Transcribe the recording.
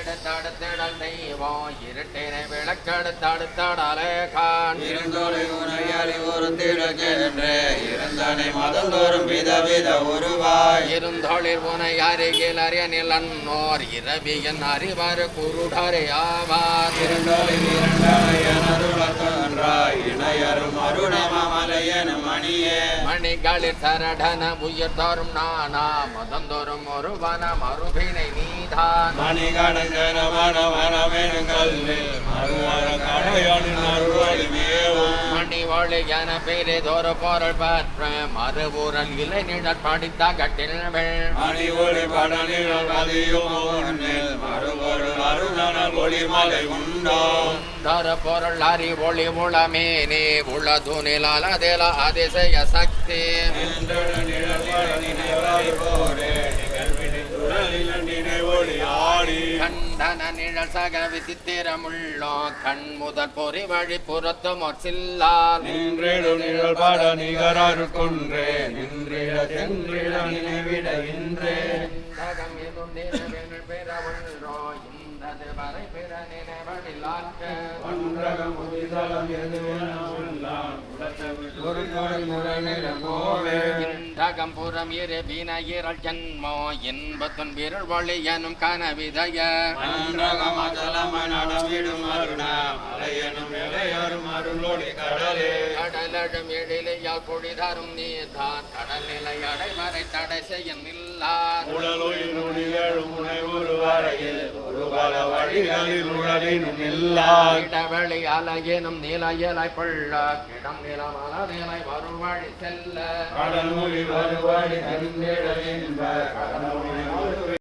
எடுத்தடுத்திடல் தெய்வம் இருட்டினை விளக்கெடுத்தடுத்தடலே கான் இருந்தோலை உனையறி ஒருத்திடக்கென்றே இருந்தனை மதந்தோறும் விதவித உருவாய் இருந்தோளில் உனை அருகில் அறிய நிலன்னோர் இரவியன் அறிவாறு குருடரே ஆவார் இருந்தோளில் இரண்டாய் இணையரும் அருணமலையனும் மணியே மணிகளில் சரடன உயிர் தோறும் நானா மதந்தோறும் ஒருவன மறுபினை நீதான் மணிகடங்கன மணி ஒளி என பெரிதொரு பொருள் பற்ற மறுபூரல் இலை நிழற் படித்த கட்டில் மணி ஒளி படனில் மறுபொருள் அருணன ஒளி மலை உண்டோ தர பொருள் அறி ஒளி உளமேனே உளது நிலாலதேல அதிசய சக்தி கண்டன நிழல் சக விசித்திரமுள்ளோ கண் முதல் பொறி வழி புறத்தும் சில்லார் நின்றிடு நிழல் பட நிகராறு கொன்றே நின்றிட சென்றிட நினைவிட இன்றே பெறவன்றோ இந்தது வரை பிற நினைவடிலாற்ற இந்தகம்புறம் இரு வினையிரள் ஜன்மோ என்பத்தன் விருள் வழி எனும் கனவிதய கடலழும் எழிலையால் பொழிதரும் நீர்தான் கடல் நிலை அடைவரை தடை செய்யும் இல்லார் இடவெளி அலையெனும் நிலையலை பள்ள கிடம் நிலமல நிலை வரும் வழி செல்ல கடல் மொழி வருவாடி